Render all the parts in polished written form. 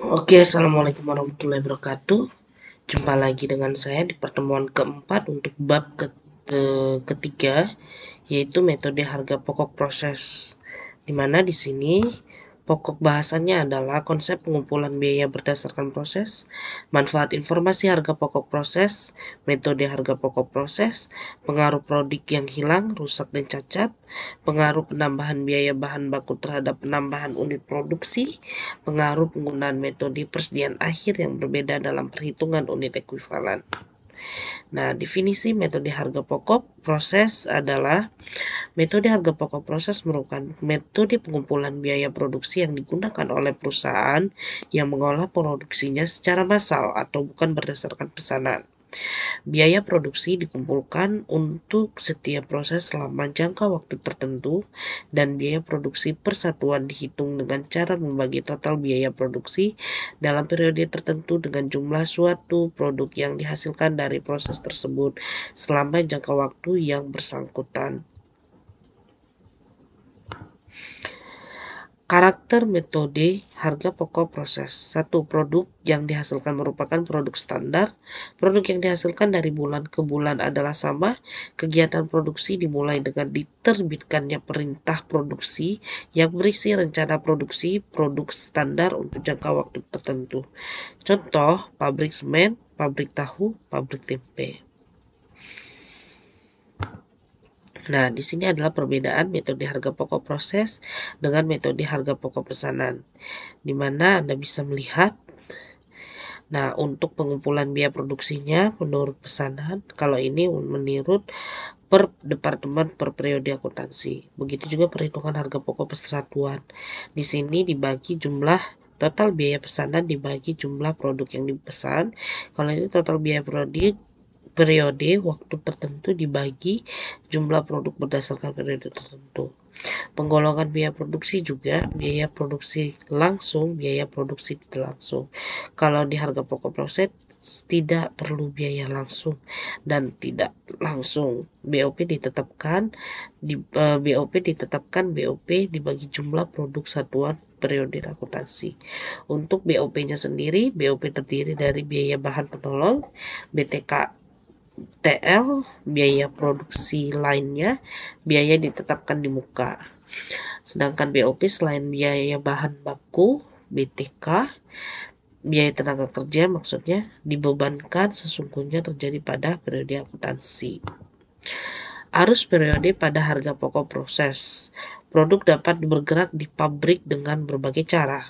Oke, assalamualaikum warahmatullahi wabarakatuh. Jumpa lagi dengan saya di pertemuan keempat untuk bab ketiga, yaitu metode harga pokok proses. Di mana di sini pokok bahasannya adalah konsep pengumpulan biaya berdasarkan proses, manfaat informasi harga pokok proses, metode harga pokok proses, pengaruh produk yang hilang, rusak dan cacat, pengaruh penambahan biaya bahan baku terhadap penambahan unit produksi, pengaruh penggunaan metode persediaan akhir yang berbeda dalam perhitungan unit ekuivalen. Nah, definisi metode harga pokok proses adalah metode harga pokok proses merupakan metode pengumpulan biaya produksi yang digunakan oleh perusahaan yang mengolah produksinya secara massal atau bukan berdasarkan pesanan. Biaya produksi dikumpulkan untuk setiap proses selama jangka waktu tertentu, dan biaya produksi persatuan dihitung dengan cara membagi total biaya produksi dalam periode tertentu dengan jumlah suatu produk yang dihasilkan dari proses tersebut selama jangka waktu yang bersangkutan. Karakter metode harga pokok proses. 1. Produk yang dihasilkan merupakan produk standar. Produk yang dihasilkan dari bulan ke bulan adalah sama. Kegiatan produksi dimulai dengan diterbitkannya perintah produksi yang berisi rencana produksi produk standar untuk jangka waktu tertentu. Contoh, pabrik semen, pabrik tahu, pabrik tempe. Nah, di sini adalah perbedaan metode harga pokok proses dengan metode harga pokok pesanan, di mana Anda bisa melihat. Nah, untuk pengumpulan biaya produksinya menurut pesanan, kalau ini menurut per departemen per periode akuntansi. Begitu juga perhitungan harga pokok persatuan. Di sini dibagi jumlah total biaya pesanan dibagi jumlah produk yang dipesan. Kalau ini total biaya periode waktu tertentu dibagi jumlah produk berdasarkan periode tertentu. Penggolongan biaya produksi juga biaya produksi langsung, biaya produksi tidak langsung. Kalau di harga pokok proses tidak perlu biaya langsung dan tidak langsung. BOP ditetapkan BOP dibagi jumlah produk satuan periode akuntansi. Untuk BOP-nya sendiri, BOP terdiri dari biaya bahan penolong, BTK TL, biaya produksi lainnya, biaya ditetapkan di muka. Sedangkan BOP selain biaya bahan baku, BTK, biaya tenaga kerja maksudnya, dibebankan sesungguhnya terjadi pada periode akuntansi. Arus periode pada harga pokok proses. Produk dapat bergerak di pabrik dengan berbagai cara.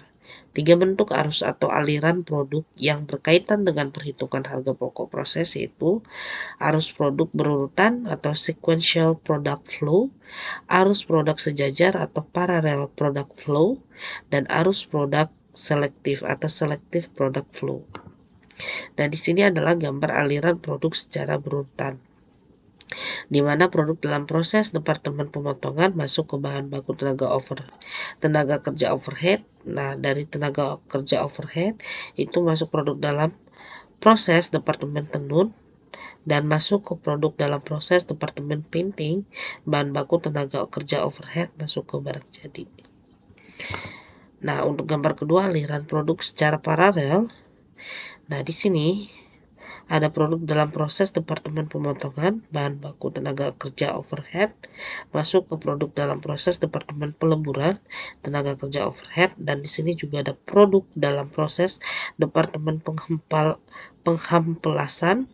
3 bentuk arus atau aliran produk yang berkaitan dengan perhitungan harga pokok proses yaitu arus produk berurutan atau sequential product flow, arus produk sejajar atau parallel product flow, dan arus produk selektif atau selective product flow. Nah, di sini adalah gambar aliran produk secara berurutan, di mana produk dalam proses departemen pemotongan masuk ke bahan baku tenaga kerja overhead. Nah, dari tenaga kerja overhead itu masuk produk dalam proses departemen tenun dan masuk ke produk dalam proses departemen painting. Bahan baku tenaga kerja overhead masuk ke barang jadi. Nah, untuk gambar kedua aliran produk secara paralel. Nah, di sini ada produk dalam proses departemen pemotongan, bahan baku tenaga kerja overhead, masuk ke produk dalam proses departemen peleburan, tenaga kerja overhead, dan di sini juga ada produk dalam proses departemen pengampelasan,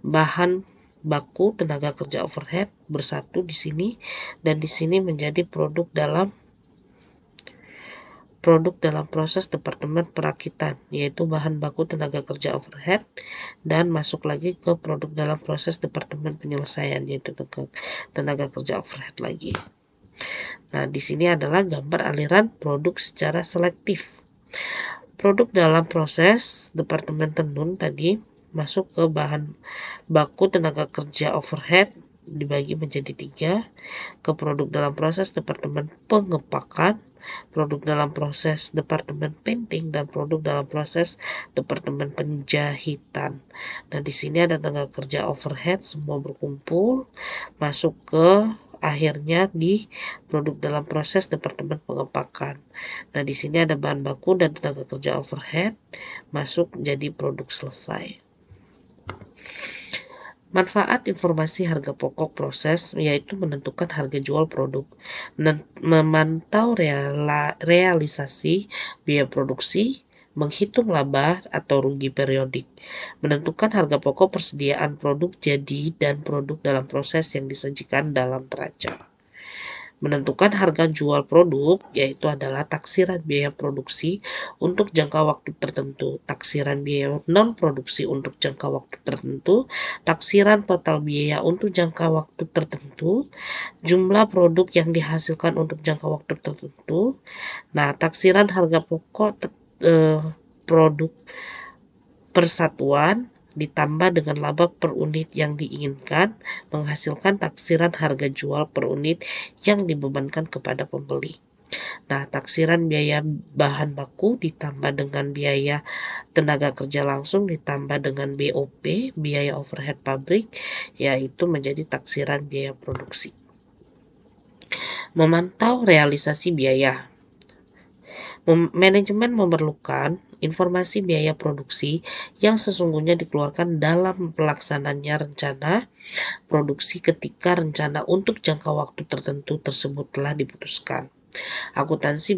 bahan baku tenaga kerja overhead bersatu di sini, dan di sini menjadi produk dalam proses departemen perakitan, yaitu bahan baku tenaga kerja overhead, dan masuk lagi ke produk dalam proses departemen penyelesaian, yaitu tenaga kerja overhead lagi. Nah, di sini adalah gambar aliran produk secara selektif. Produk dalam proses departemen tenun tadi masuk ke bahan baku tenaga kerja overhead dibagi menjadi 3, ke produk dalam proses departemen pengepakan, produk dalam proses departemen painting, dan produk dalam proses departemen penjahitan. Nah, di sini ada tenaga kerja overhead semua berkumpul masuk ke akhirnya di produk dalam proses departemen pengepakan. Nah, di sini ada bahan baku dan tenaga kerja overhead masuk jadi produk selesai. Manfaat informasi harga pokok proses yaitu menentukan harga jual produk, memantau realisasi biaya produksi, menghitung laba atau rugi periodik, menentukan harga pokok persediaan produk jadi dan produk dalam proses yang disajikan dalam neraca. Menentukan harga jual produk yaitu adalah taksiran biaya produksi untuk jangka waktu tertentu, taksiran biaya non-produksi untuk jangka waktu tertentu, taksiran total biaya untuk jangka waktu tertentu, jumlah produk yang dihasilkan untuk jangka waktu tertentu. Nah, taksiran harga pokok produk persatuan ditambah dengan laba per unit yang diinginkan menghasilkan taksiran harga jual per unit yang dibebankan kepada pembeli. Nah, taksiran biaya bahan baku ditambah dengan biaya tenaga kerja langsung ditambah dengan BOP, biaya overhead pabrik, yaitu menjadi taksiran biaya produksi. Memantau realisasi biaya. Manajemen memerlukan informasi biaya produksi yang sesungguhnya dikeluarkan dalam pelaksananya rencana produksi ketika rencana untuk jangka waktu tertentu tersebut telah diputuskan. Akuntansi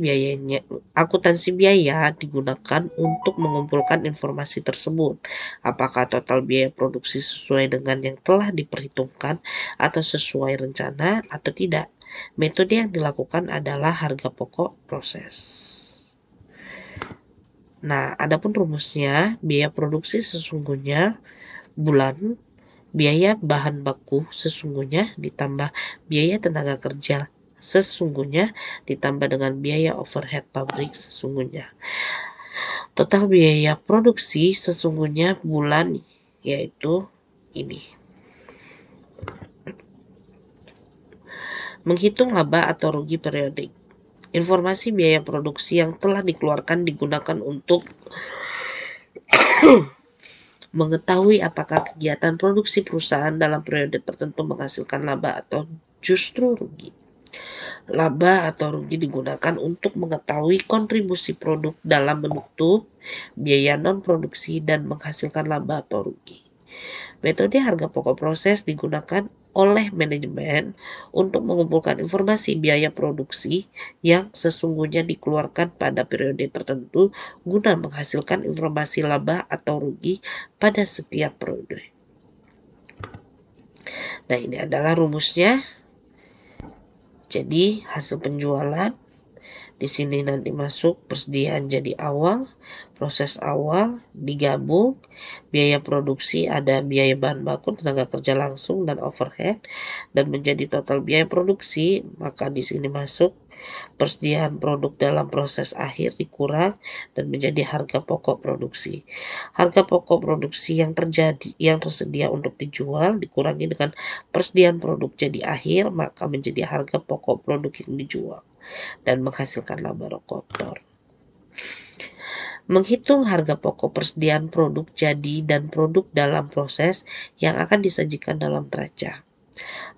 biaya digunakan untuk mengumpulkan informasi tersebut. Apakah total biaya produksi sesuai dengan yang telah diperhitungkan atau sesuai rencana atau tidak. Metode yang dilakukan adalah harga pokok proses. Nah, adapun rumusnya, biaya produksi sesungguhnya bulan, biaya bahan baku sesungguhnya ditambah biaya tenaga kerja sesungguhnya ditambah dengan biaya overhead pabrik sesungguhnya. Total biaya produksi sesungguhnya bulan yaitu ini. Menghitung laba atau rugi periodik. Informasi biaya produksi yang telah dikeluarkan digunakan untuk mengetahui apakah kegiatan produksi perusahaan dalam periode tertentu menghasilkan laba atau justru rugi. Laba atau rugi digunakan untuk mengetahui kontribusi produk dalam menutup biaya non-produksi dan menghasilkan laba atau rugi. Metode harga pokok proses digunakan oleh manajemen untuk mengumpulkan informasi biaya produksi yang sesungguhnya dikeluarkan pada periode tertentu guna menghasilkan informasi laba atau rugi pada setiap periode. Nah, ini adalah rumusnya. Jadi, hasil penjualan di sini nanti masuk persediaan jadi awal, proses awal digabung, biaya produksi ada biaya bahan baku, tenaga kerja langsung dan overhead dan menjadi total biaya produksi, maka di sini masuk persediaan produk dalam proses akhir dikurang dan menjadi harga pokok produksi. Harga pokok produksi yang tersedia untuk dijual dikurangi dengan persediaan produk jadi akhir, maka menjadi harga pokok produk yang dijual dan menghasilkan laba kotor. Menghitung harga pokok persediaan produk jadi dan produk dalam proses yang akan disajikan dalam neraca.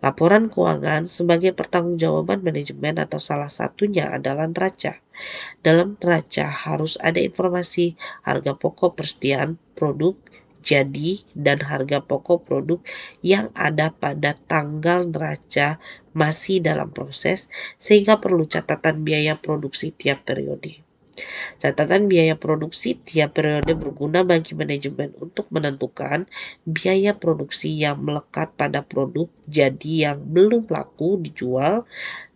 Laporan keuangan sebagai pertanggungjawaban manajemen atau salah satunya adalah neraca. Dalam neraca harus ada informasi harga pokok persediaan produk jadi dan harga pokok produk yang ada pada tanggal neraca masih dalam proses sehingga perlu catatan biaya produksi tiap periode. Catatan biaya produksi tiap periode berguna bagi manajemen untuk menentukan biaya produksi yang melekat pada produk jadi yang belum laku dijual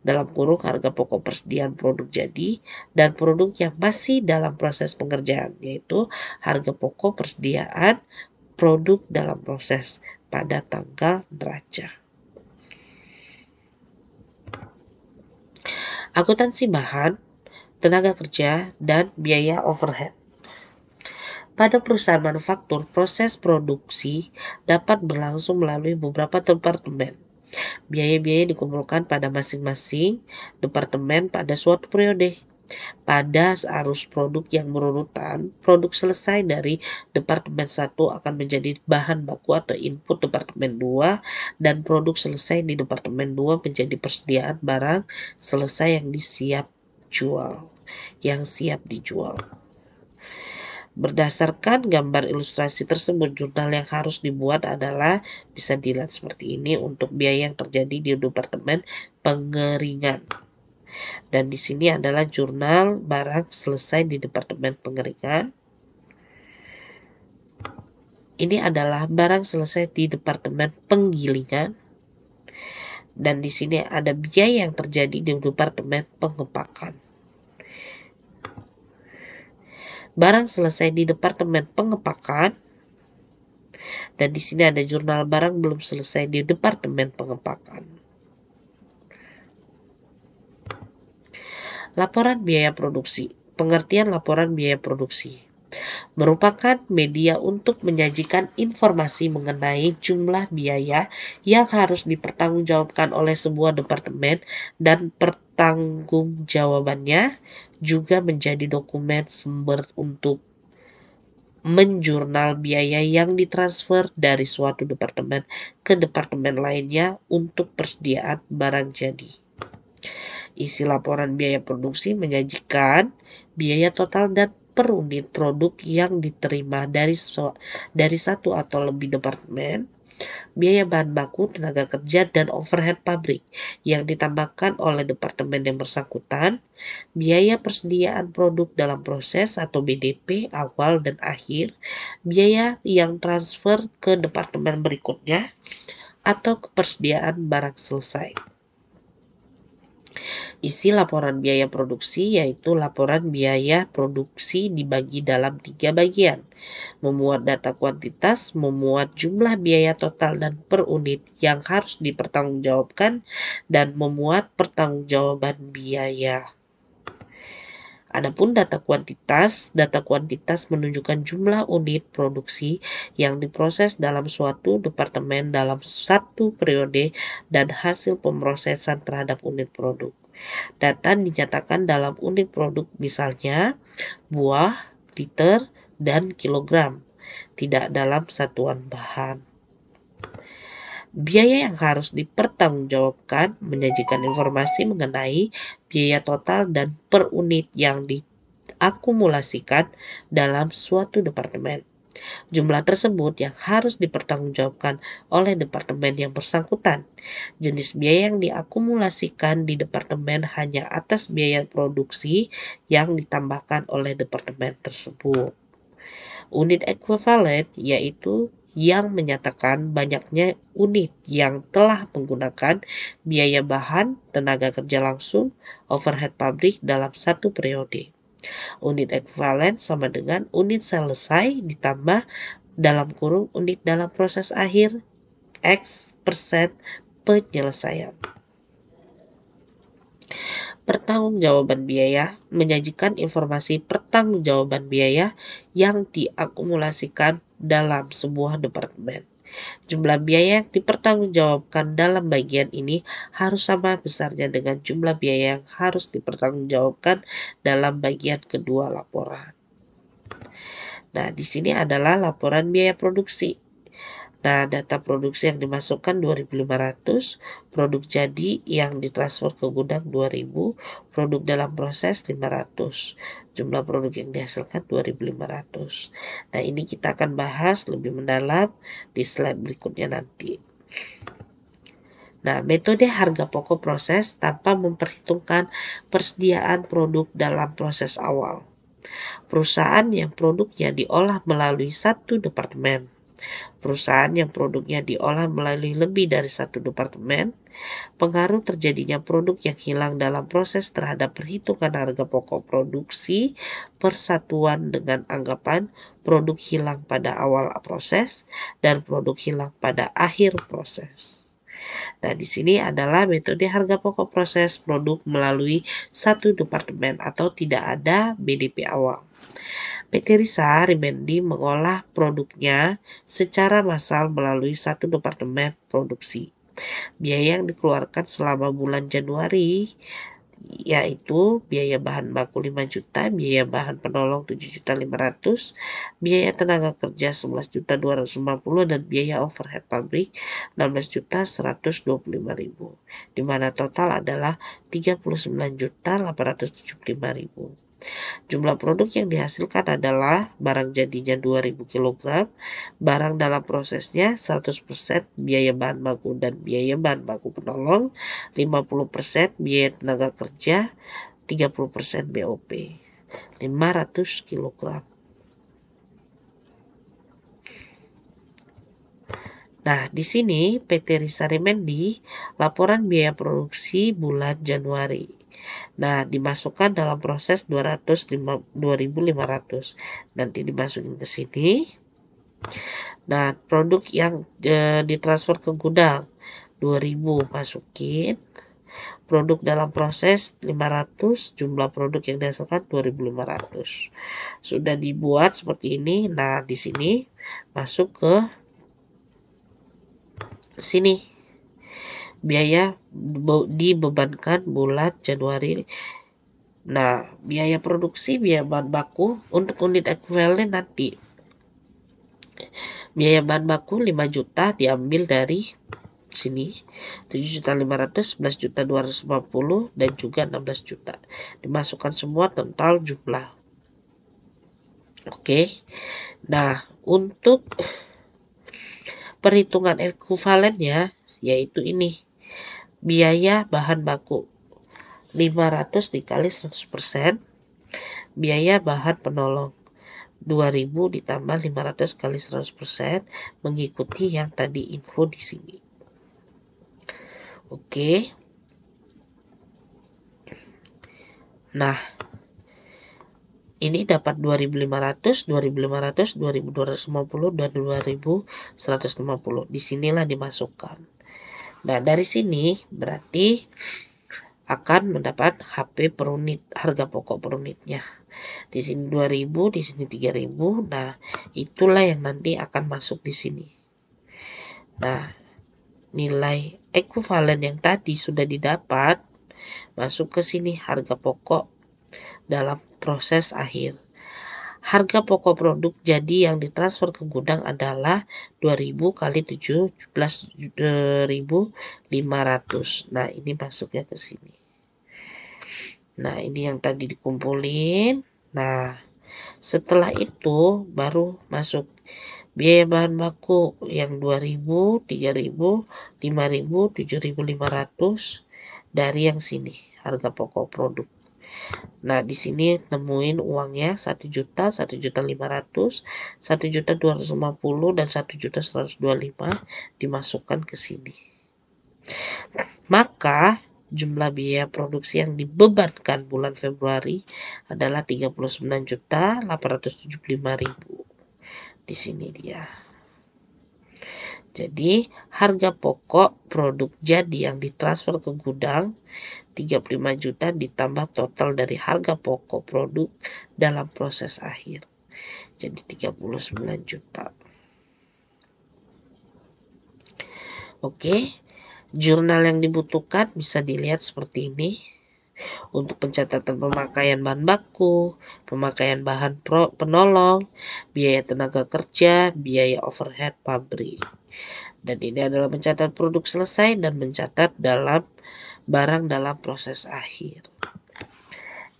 dalam kurung harga pokok persediaan produk jadi dan produk yang masih dalam proses pengerjaan yaitu harga pokok persediaan produk dalam proses pada tanggal neraca. Akuntansi bahan, tenaga kerja, dan biaya overhead. Pada perusahaan manufaktur, proses produksi dapat berlangsung melalui beberapa departemen. Biaya-biaya dikumpulkan pada masing-masing departemen pada suatu periode. Pada arus produk yang berurutan, produk selesai dari Departemen 1 akan menjadi bahan baku atau input Departemen 2 dan produk selesai di Departemen 2 menjadi persediaan barang selesai yang dijual, yang siap dijual. Berdasarkan gambar ilustrasi tersebut, jurnal yang harus dibuat adalah bisa dilihat seperti ini untuk biaya yang terjadi di Departemen Pengeringan. Dan di sini adalah jurnal barang selesai di Departemen Pengeringan. Ini adalah barang selesai di Departemen Penggilingan. Dan di sini ada biaya yang terjadi di Departemen Pengepakan. Barang selesai di Departemen Pengepakan, dan di sini ada jurnal barang belum selesai di Departemen Pengepakan. Laporan biaya produksi. Pengertian laporan biaya produksi merupakan media untuk menyajikan informasi mengenai jumlah biaya yang harus dipertanggungjawabkan oleh sebuah departemen dan pertanggungjawabannya juga menjadi dokumen sumber untuk menjurnal biaya yang ditransfer dari suatu departemen ke departemen lainnya untuk persediaan barang jadi. Isi laporan biaya produksi menyajikan biaya total dan per unit produk yang diterima dari satu atau lebih departemen, biaya bahan baku, tenaga kerja, dan overhead pabrik yang ditambahkan oleh departemen yang bersangkutan, biaya persediaan produk dalam proses atau BDP awal dan akhir, biaya yang transfer ke departemen berikutnya, atau kepersediaan barang selesai. Isi laporan biaya produksi yaitu laporan biaya produksi dibagi dalam 3 bagian. Memuat data kuantitas, memuat jumlah biaya total dan per unit yang harus dipertanggungjawabkan, dan memuat pertanggungjawaban biaya. Adapun data kuantitas menunjukkan jumlah unit produksi yang diproses dalam suatu departemen dalam satu periode dan hasil pemrosesan terhadap unit produk. Data dinyatakan dalam unit produk, misalnya buah, liter, dan kilogram, tidak dalam satuan bahan. Biaya yang harus dipertanggungjawabkan menyajikan informasi mengenai biaya total dan per unit yang diakumulasikan dalam suatu departemen. Jumlah tersebut yang harus dipertanggungjawabkan oleh departemen yang bersangkutan. Jenis biaya yang diakumulasikan di departemen hanya atas biaya produksi yang ditambahkan oleh departemen tersebut. Unit ekuivalen yaitu yang menyatakan banyaknya unit yang telah menggunakan biaya bahan, tenaga kerja langsung, overhead pabrik dalam satu periode. Unit ekuivalen sama dengan unit selesai ditambah dalam kurung unit dalam proses akhir X persen penyelesaian. Pertanggungjawaban biaya menyajikan informasi pertanggungjawaban biaya yang diakumulasikan dalam sebuah departemen. Jumlah biaya yang dipertanggungjawabkan dalam bagian ini harus sama besarnya dengan jumlah biaya yang harus dipertanggungjawabkan dalam bagian kedua laporan. Nah, di sini adalah laporan biaya produksi. Nah, data produksi yang dimasukkan 2.500, produk jadi yang ditransfer ke gudang 2.000, produk dalam proses 500, jumlah produk yang dihasilkan 2.500. Nah, ini kita akan bahas lebih mendalam di slide berikutnya nanti. Nah, metode harga pokok proses tanpa memperhitungkan persediaan produk dalam proses awal. Perusahaan yang produknya diolah melalui satu departemen. Perusahaan yang produknya diolah melalui lebih dari satu departemen, pengaruh terjadinya produk yang hilang dalam proses terhadap perhitungan harga pokok produksi persatuan dengan anggapan produk hilang pada awal proses dan produk hilang pada akhir proses. Nah, di sini adalah metode harga pokok proses produk melalui satu departemen atau tidak ada BDP awal. PT Risa Rimendi mengolah produknya secara massal melalui satu departemen produksi. Biaya yang dikeluarkan selama bulan Januari yaitu biaya bahan baku 5 juta, biaya bahan penolong 7.500.000, biaya tenaga kerja 11.250.000, dan biaya overhead pabrik 16.125.000, di mana total adalah 39.875.000. Jumlah produk yang dihasilkan adalah barang jadinya 2000 kg, barang dalam prosesnya 100% biaya bahan baku dan biaya bahan baku penolong, 50% biaya tenaga kerja, 30% BOP, 500 kg. Nah, di sini PT Risari Mendi laporan biaya produksi bulan Januari. Nah, dimasukkan dalam proses 2.500. Nanti dimasukin ke sini. Nah, produk yang ditransfer ke gudang 2.000 masukin. Produk dalam proses 500, jumlah produk yang dihasilkan 2.500. Sudah dibuat seperti ini. Nah, di sini masuk ke sini. Biaya dibebankan bulan Januari. Nah, biaya produksi, biaya bahan baku untuk unit ekuivalen nanti. Biaya bahan baku 5 juta diambil dari sini. 7.500.000, 11.250.000, dan juga 16 juta. Dimasukkan semua total jumlah. Oke. Nah, untuk perhitungan ekuivalennya yaitu ini. Biaya bahan baku 500 dikali 100%, biaya bahan penolong 2000 ditambah 500 kali 100%, mengikuti yang tadi info di sini. Oke. Nah, ini dapat 2.500, 2.500, 2.250, dan 2.150. Disinilah dimasukkan. Nah, dari sini berarti akan mendapat HP per unit, harga pokok per unitnya. Di sini 2.000, di sini 3.000. Nah, itulah yang nanti akan masuk di sini. Nah, nilai ekuivalen yang tadi sudah didapat masuk ke sini, harga pokok dalam proses akhir. Harga pokok produk jadi yang ditransfer ke gudang adalah 2.000 kali 17.500. Nah, ini masuknya ke sini. Nah, ini yang tadi dikumpulin. Nah, setelah itu baru masuk biaya bahan baku yang 2.000, 3.000, 5.000, 7.500 dari yang sini, harga pokok produk. Nah, di sini nemuin uangnya 1 juta, 1.500.000, 1.250.000, dan 1.125.000 dimasukkan ke sini. Maka jumlah biaya produksi yang dibebankan bulan Februari adalah 39.875.000. Di sini dia. Jadi, harga pokok produk jadi yang ditransfer ke gudang 35 juta ditambah total dari harga pokok produk dalam proses akhir. Jadi 39 juta. Oke. Jurnal yang dibutuhkan bisa dilihat seperti ini. Untuk pencatatan pemakaian bahan baku, pemakaian bahan penolong, biaya tenaga kerja, biaya overhead pabrik. Dan ini adalah mencatat produk selesai dan mencatat dalam barang dalam proses akhir.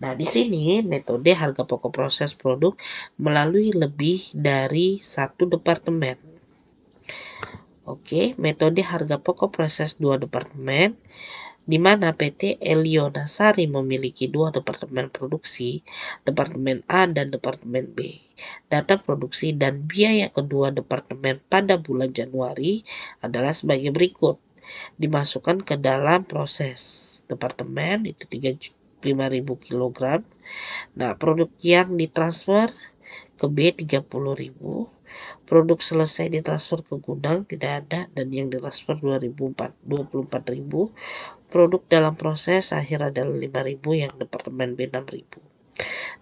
Nah, di sini metode harga pokok proses produk melalui lebih dari satu departemen. Oke, metode harga pokok proses 2 departemen, di mana PT Elionasari memiliki 2 departemen produksi, Departemen A dan Departemen B. Data produksi dan biaya kedua departemen pada bulan Januari adalah sebagai berikut. Dimasukkan ke dalam proses departemen itu 5.000 kg. Nah, produk yang ditransfer ke B 30.000. Produk selesai ditransfer ke gudang tidak ada, dan yang ditransfer 24.000. Produk dalam proses akhir adalah 5.000, yang departemen B 6.000.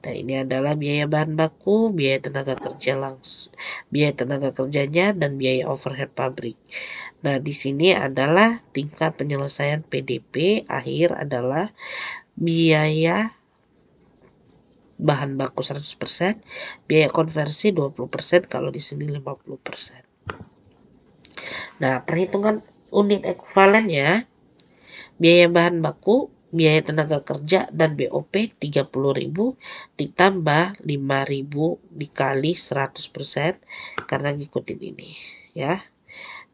Nah, ini adalah biaya bahan baku, biaya tenaga kerja langsung, biaya tenaga kerjanya, dan biaya overhead pabrik. Nah, di sini adalah tingkat penyelesaian PDP akhir adalah biaya bahan baku 100%, biaya konversi 20%, kalau di sini 50%. Nah, perhitungan unit ekuivalen ya. Biaya bahan baku, biaya tenaga kerja, dan BOP 30.000 ditambah 5.000 dikali 100% karena ngikutin ini ya.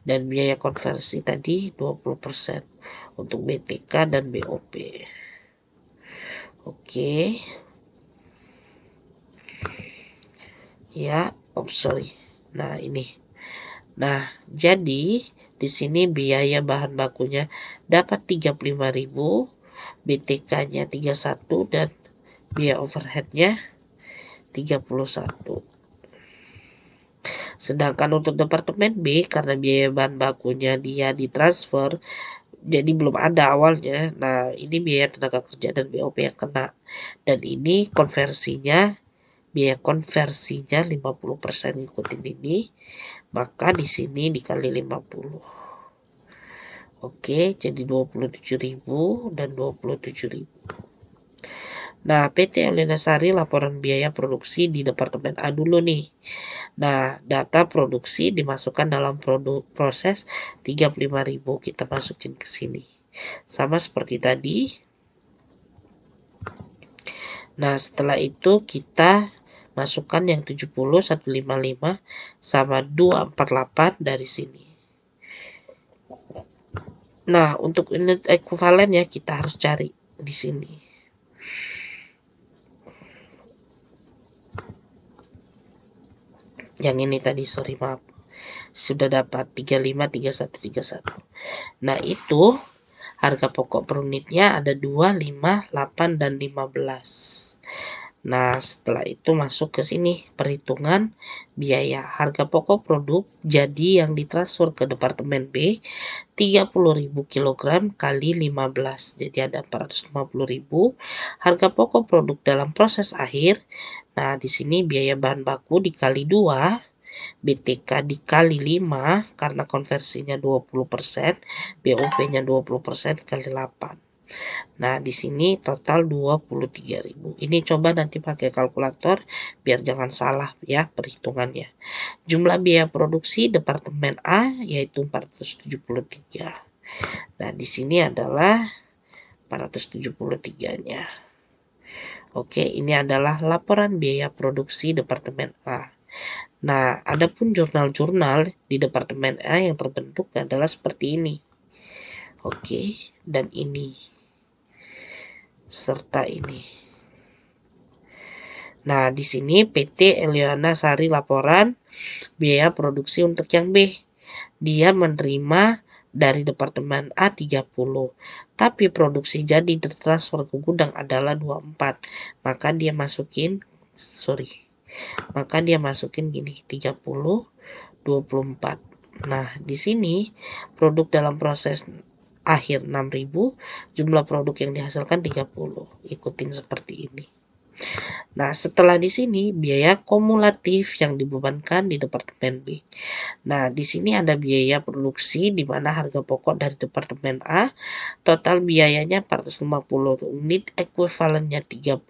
Dan biaya konversi tadi 20% untuk BTK dan BOP. Oke. Ya, sorry. Nah, ini. Nah, jadi di sini biaya bahan bakunya dapat 35.000, BTK-nya 31, dan biaya overhead-nya 31. Sedangkan untuk departemen B, karena biaya bahan bakunya dia ditransfer, jadi belum ada awalnya. Nah, ini biaya tenaga kerja dan BOP yang kena. Dan ini konversinya, biaya konversinya 50% ngikutin ini. Maka di sini dikali 50. Oke, jadi 27.000 dan 27.000. Nah, PT Elena Sari laporan biaya produksi di Departemen A dulu nih. Nah, data produksi dimasukkan dalam proses 35.000. Kita masukin ke sini. Sama seperti tadi. Nah, setelah itu kita masukkan yang 70, 155 sama 248 dari sini. Nah, untuk unit ekuivalen ya kita harus cari di sini. Yang ini tadi, sorry maaf. Sudah dapat 35, 31, 31. Nah, itu harga pokok per unitnya ada 2, 5, 8, dan 15. Nah, setelah itu masuk ke sini perhitungan biaya harga pokok produk jadi yang ditransfer ke Departemen B 30.000 kg kali 15, jadi ada 450.000. Harga pokok produk dalam proses akhir. Nah, di sini biaya bahan baku dikali 2, BTK dikali 5 karena konversinya 20%, BOP-nya 20% kali 8. Nah, di sini total 23.000. Ini coba nanti pakai kalkulator biar jangan salah ya perhitungannya. Jumlah biaya produksi Departemen A yaitu 473. Nah, di sini adalah 473-nya. Oke, ini adalah laporan biaya produksi Departemen A. Nah, adapun jurnal-jurnal di Departemen A yang terbentuk adalah seperti ini. Oke, dan ini. Serta ini. Nah, di sini PT Eliana Sari laporan biaya produksi untuk yang B. Dia menerima dari Departemen A 30, tapi produksi jadi ditransfer ke gudang adalah 24. Maka dia masukin gini 30, 24. Nah, di sini produk dalam proses akhir 6.000, jumlah produk yang dihasilkan 30. Ikutin seperti ini. Nah, setelah di sini biaya kumulatif yang dibebankan di Departemen B. Nah, di sini ada biaya produksi di mana harga pokok dari Departemen A total biayanya 450, unit ekuivalennya 30,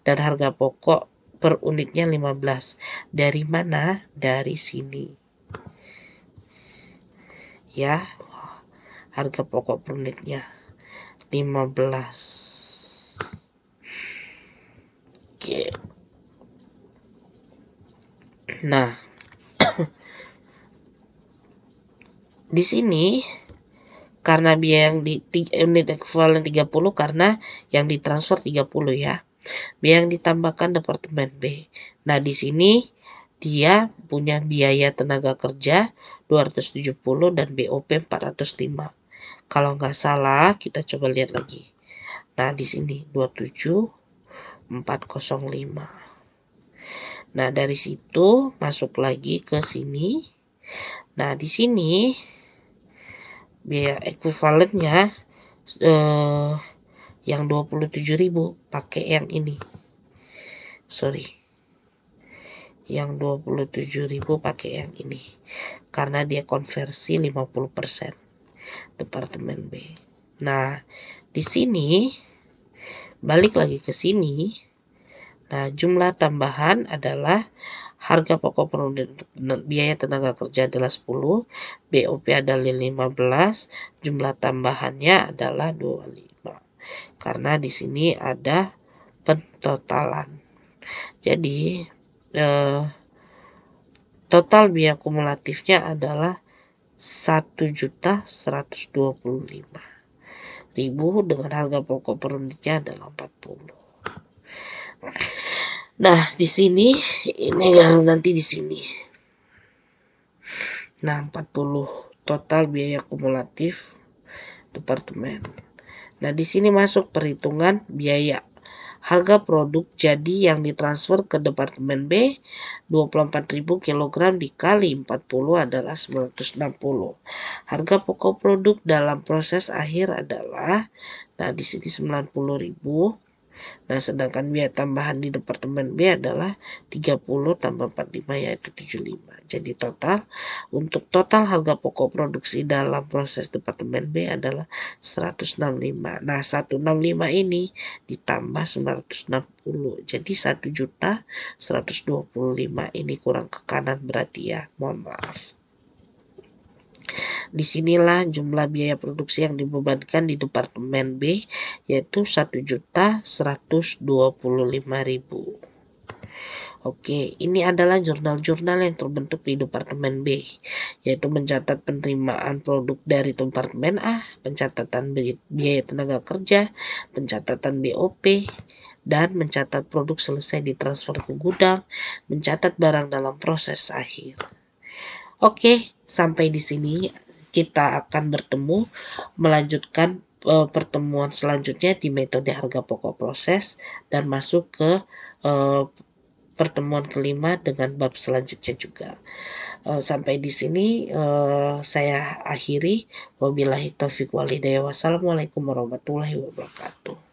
dan harga pokok per unitnya 15. Dari mana? Dari sini. Ya, harga pokok per unitnya 15. Oke. Nah, di sini karena biaya yang di unit ekuivalen 30 karena yang ditransfer 30 ya. Biaya yang ditambahkan Departemen B. Nah, di sini dia punya biaya tenaga kerja 270 dan BOP 405. Kalau nggak salah, kita coba lihat lagi. Nah, di sini 27405. Nah, dari situ masuk lagi ke sini. Nah, di sini biaya ekuivalennya yang 27.000 pakai yang ini. Yang 27.000 pakai yang ini. Karena dia konversi 50% Departemen B. Nah, di sini balik lagi ke sini. Nah, jumlah tambahan adalah harga pokok produk biaya tenaga kerja adalah 10, BOP adalah 15, jumlah tambahannya adalah 25. Karena di sini ada pentotalan. Jadi, total biaya kumulatifnya adalah 1.125.000 dengan harga pokok produknya adalah 40. Nah, di sini ini yang nanti di sini. Nah, 40 total biaya kumulatif departemen. Nah, di sini masuk perhitungan biaya harga produk jadi yang ditransfer ke departemen B 24.000 kg dikali 40 adalah 960. Harga pokok produk dalam proses akhir adalah, nah di sini 90.000. Nah, sedangkan biaya tambahan di departemen B adalah 30 tambah 45 yaitu 75. Jadi untuk total harga pokok produksi dalam proses departemen B adalah 165. Nah, 165 ini ditambah 960. Jadi 1.125 ini kurang ke kanan berarti ya. Mohon maaf. Disinilah jumlah biaya produksi yang dibebankan di departemen B yaitu 1.125.000. Oke, ini adalah jurnal-jurnal yang terbentuk di departemen B, yaitu mencatat penerimaan produk dari departemen A, pencatatan biaya tenaga kerja, pencatatan BOP, dan mencatat produk selesai ditransfer ke gudang, mencatat barang dalam proses akhir. Oke, sampai di sini kita akan bertemu melanjutkan pertemuan selanjutnya di metode harga pokok proses dan masuk ke pertemuan kelima dengan bab selanjutnya juga. Sampai di sini saya akhiri. Wabillahi taufiq walhidayah. Wassalamualaikum warahmatullahi wabarakatuh.